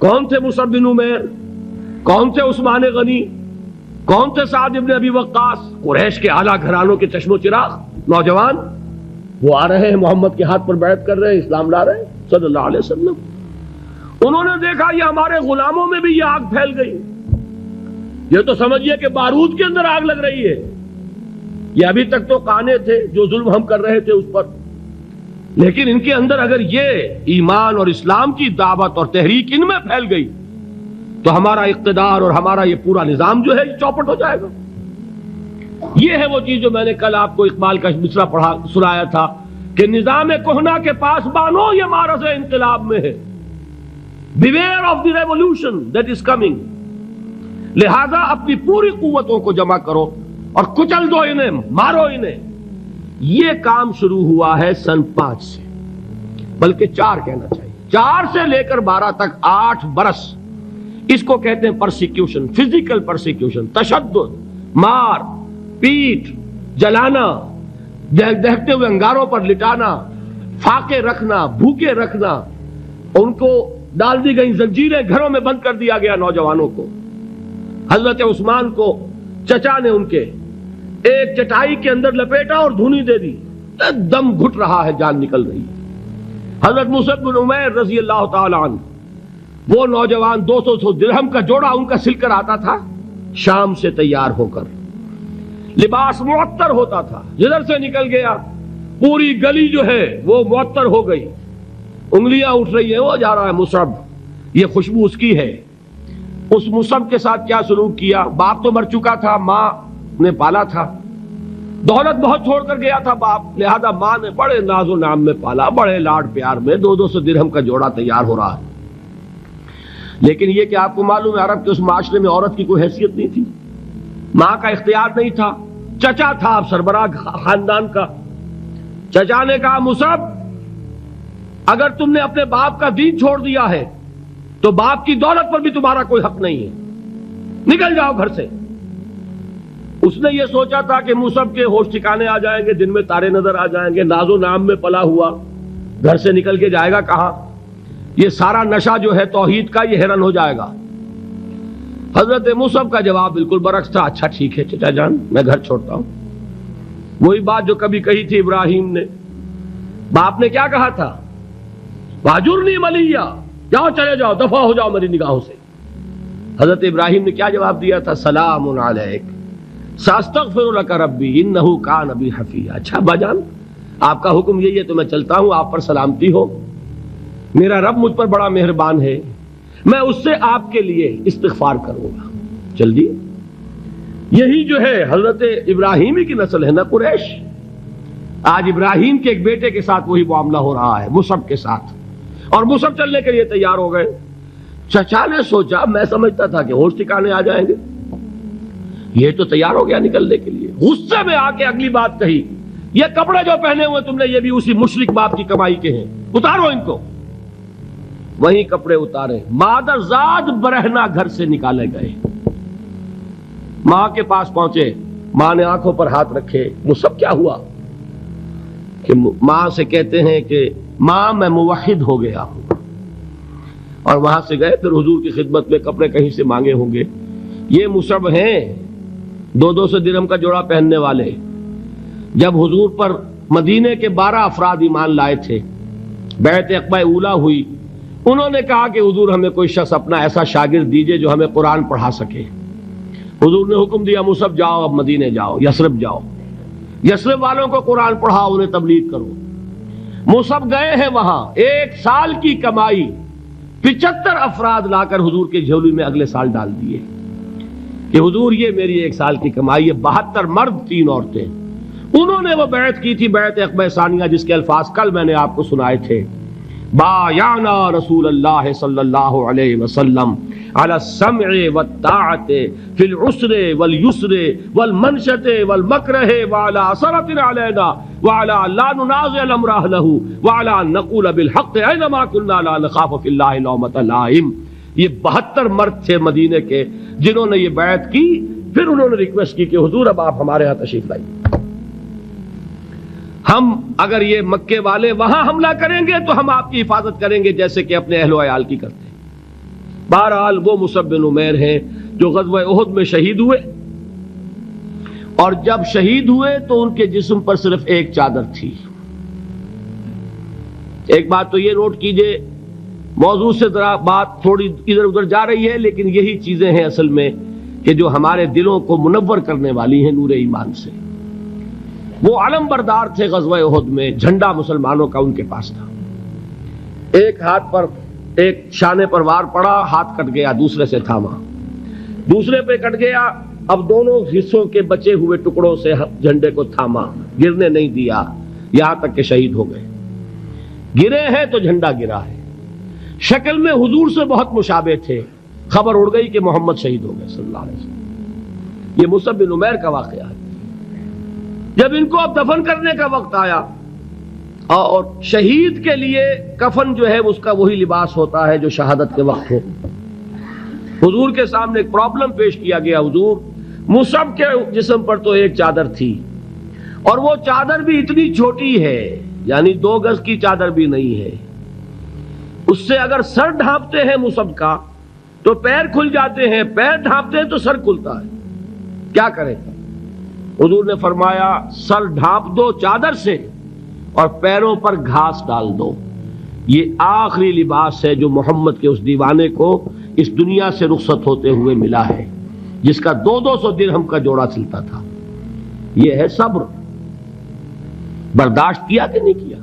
کون تھے مصعب بن عمیر؟ کون تھے عثمان غنی؟ کون تھے سعد بن ابی وقاص؟ قریش کے اعلیٰ گھرانوں کے چشم و چراغ نوجوان، وہ آ رہے ہیں محمد کے ہاتھ پر بیعت کر رہے ہیں، اسلام لا رہے ہیں صلی اللہ علیہ وسلم۔ انہوں نے دیکھا یہ ہمارے غلاموں میں بھی یہ آگ پھیل گئی، یہ تو سمجھیے کہ بارود کے اندر آگ لگ رہی ہے۔ یہ ابھی تک تو قانے تھے جو ظلم ہم کر رہے تھے اس پر، لیکن ان کے اندر اگر یہ ایمان اور اسلام کی دعوت اور تحریک ان میں پھیل گئی تو ہمارا اقتدار اور ہمارا یہ پورا نظام جو ہے یہ چوپٹ ہو جائے گا۔ یہ ہے وہ چیز جو میں نے کل آپ کو اقبال کا مصرع پڑھا سنایا تھا کہ نظام کہنا کے پاس بانو یہ مارز انقلاب میں ہے، beware of the revolution that is coming, لہذا اپنی پوری قوتوں کو جمع کرو اور کچل دو انہیں، مارو انہیں۔ یہ کام شروع ہوا ہے سن 5 سے، بلکہ 4 کہنا چاہیے، 4 سے لے کر 12 تک 8 برس اس کو کہتے ہیں پرسیکیوشن، فزیکل پرسیکیوشن، تشدد، مار پیٹ، جلانا، دہتے ہوئے انگاروں پر لٹانا، فاقے رکھنا، بھوکے رکھنا، ان کو ڈال دی گئی زنجیریں، گھروں میں بند کر دیا گیا نوجوانوں کو۔ حضرت عثمان کو چچا نے ان کے ایک چٹائی کے اندر لپیٹا اور دھونی دے دی، دم گھٹ رہا ہے، جان نکل رہی ہے۔ حضرت مصعب بن عمیر رضی اللہ تعالی عنہ، وہ نوجوان 200 درہم کا جوڑا ان کا سل کر آتا تھا شام سے تیار ہو کر، لباس معطر ہوتا تھا، جدھر سے نکل گیا پوری گلی جو ہے وہ معطر ہو گئی، انگلیاں اٹھ رہی ہیں، وہ جا رہا ہے مصعب، یہ خوشبو اس کی ہے۔ اس مصعب کے ساتھ کیا سلوک کیا؟ باپ تو مر چکا تھا، ماں نے پالا تھا، دولت بہت چھوڑ کر گیا تھا باپ، لہذا ماں نے بڑے ناز و نام میں پالا، بڑے لاڈ پیار میں، 200 درہم کا جوڑا تیار ہو رہا ہے۔ لیکن یہ کہ آپ کو معلوم ہے عرب کے اس معاشرے میں عورت کی کوئی حیثیت نہیں تھی، ماں کا اختیار نہیں تھا، چچا تھا اب سربراہ خاندان کا۔ چچا نے کہا مصعب اگر تم نے اپنے باپ کا دین چھوڑ دیا ہے تو باپ کی دولت پر بھی تمہارا کوئی حق نہیں ہے، نکل جاؤ گھر سے۔ اس نے یہ سوچا تھا کہ مصعب کے ہوش ٹھکانے آ جائیں گے، دن میں تارے نظر آ جائیں گے، ناز و نام میں پلا ہوا، گھر سے نکل کے جائے گا کہاں؟ یہ سارا نشہ جو ہے توحید کا یہ حیران ہو جائے گا۔ حضرت مصعب کا جواب بالکل برعکس تھا، اچھا ٹھیک ہے چچا جان، میں گھر چھوڑتا ہوں۔ وہی بات جو کبھی کہی تھی ابراہیم نے، باپ نے کیا کہا تھا؟ واجرنی ملیہ، جاؤ چلے جاؤ، دفع ہو جاؤ میری نگاہوں سے۔ حضرت ابراہیم نے کیا جواب دیا تھا؟ سلام علیک ساستغفر لک ربی انہ کان بی حفیہ۔ اچھا ابا جان آپ کا حکم یہی ہے تو میں چلتا ہوں، آپ پر سلامتی ہو، میرا رب مجھ پر بڑا مہربان ہے، میں اس سے آپ کے لیے استغفار کروں گا۔ چل دیے۔ یہی جو ہے حضرت ابراہیمی کی نسل ہے نا قریش۔ آج ابراہیم کے ایک بیٹے کے ساتھ وہی معاملہ ہو رہا ہے مصعب کے ساتھ، اور مصعب چلنے کے لیے تیار ہو گئے۔ چچا نے سوچا، میں سمجھتا تھا کہ ہوش ٹھکانے آ جائیں گے، یہ تو تیار ہو گیا نکلنے کے لیے۔ غصے میں آ کے اگلی بات کہی، یہ کپڑے جو پہنے ہوئے تم نے یہ بھی اسی مشرک باپ کی کمائی کے ہیں، اتارو ان کو۔ وہی کپڑے اتارے، مادر زاد برہنہ گھر سے نکالے گئے، ماں کے پاس پہنچے، ماں نے آنکھوں پر ہاتھ رکھے۔ مصعب کیا ہوا کہ ماں سے کہتے ہیں کہ ماں میں موحد ہو گیا ہوں، اور وہاں سے گئے پھر حضور کی خدمت میں، کپڑے کہیں سے مانگے ہوں گے۔ یہ مصعب ہیں 200 درہم کا جوڑا پہننے والے۔ جب حضور پر مدینے کے 12 افراد ایمان لائے تھے، بیعت عقبہ اولیٰ ہوئی، انہوں نے کہا کہ حضور ہمیں کوئی شخص اپنا ایسا شاگرد دیجئے جو ہمیں قرآن پڑھا سکے۔ حضور نے حکم دیا مصعب جاؤ، اب مدینے جاؤ، یثرب جاؤ، یثرب والوں کو قرآن پڑھاؤ، انہیں تبلیغ کرو۔ مصعب گئے ہیں وہاں، 1 سال کی کمائی 75 افراد لا کر حضور کے جھولی میں اگلے سال ڈال دیے کہ حضور یہ میری 1 سال کی کمائی ہے۔ 72 مرد 3 عورتیں، انہوں نے وہ بیعت کی تھی، بیعت عقبہ ثانیہ، جس کے الفاظ کل میں نے آپ کو سنائے تھے۔ بایعنا رسول اللہ صلی اللہ علیہ وسلم علی السمع والطاعۃ فی العسر والیسر والمنشۃ والمکرہ وعلی اثرۃ علینا وعلی لا ننازع الامر اہلہ وعلی ان نقول بالحق اینما کنا لا نخاف فی اللہ لومۃ لائم۔ یہ 72 مرد تھے مدینے کے جنہوں نے یہ بیعت کی۔ پھر انہوں نے ریکویسٹ کی کہ حضور اب آپ ہمارے ہاں تشریف لائیے، ہم اگر یہ مکے والے وہاں حملہ کریں گے تو ہم آپ کی حفاظت کریں گے جیسے کہ اپنے اہل و عیال کی کرتے ہیں۔ بہرحال وہ مصعب بن عمیر ہیں جو غزوہ احد میں شہید ہوئے، اور جب شہید ہوئے تو ان کے جسم پر صرف ایک چادر تھی۔ ایک بات تو یہ نوٹ کیجئے، موضوع سے ذرا بات تھوڑی ادھر ادھر جا رہی ہے، لیکن یہی چیزیں ہیں اصل میں کہ جو ہمارے دلوں کو منور کرنے والی ہیں نور ایمان سے۔ وہ علم بردار تھے غزوہ احد میں، جھنڈا مسلمانوں کا ان کے پاس تھا۔ ایک ہاتھ پر، ایک شانے پر وار پڑا، ہاتھ کٹ گیا، دوسرے سے تھاما، دوسرے پہ کٹ گیا، اب دونوں حصوں کے بچے ہوئے ٹکڑوں سے جھنڈے کو تھاما، گرنے نہیں دیا، یہاں تک کہ شہید ہو گئے۔ گرے ہیں تو جھنڈا گرا ہے۔ شکل میں حضور سے بہت مشابہ تھے، خبر اڑ گئی کہ محمد شہید ہو گئے صلی اللہ علیہ وسلم۔ یہ مصعب بن عمیر کا واقعہ ہے۔ جب ان کو اب دفن کرنے کا وقت آیا، اور شہید کے لیے کفن جو ہے اس کا وہی لباس ہوتا ہے جو شہادت کے وقت ہو، حضور کے سامنے ایک پرابلم پیش کیا گیا۔ حضور، مصعب کے جسم پر تو ایک چادر تھی، اور وہ چادر بھی اتنی چھوٹی ہے، یعنی 2 گز کی چادر بھی نہیں ہے، اس سے اگر سر ڈھانپتے ہیں مصعب کا تو پیر کھل جاتے ہیں، پیر ڈھانپتے ہیں تو سر کھلتا ہے، کیا کریں؟ حضور نے فرمایا سر ڈھانپ دو چادر سے اور پیروں پر گھاس ڈال دو۔ یہ آخری لباس ہے جو محمد کے اس دیوانے کو اس دنیا سے رخصت ہوتے ہوئے ملا ہے، جس کا 200 درہم کا جوڑا چلتا تھا۔ یہ ہے صبر۔ برداشت کیا کہ نہیں کیا؟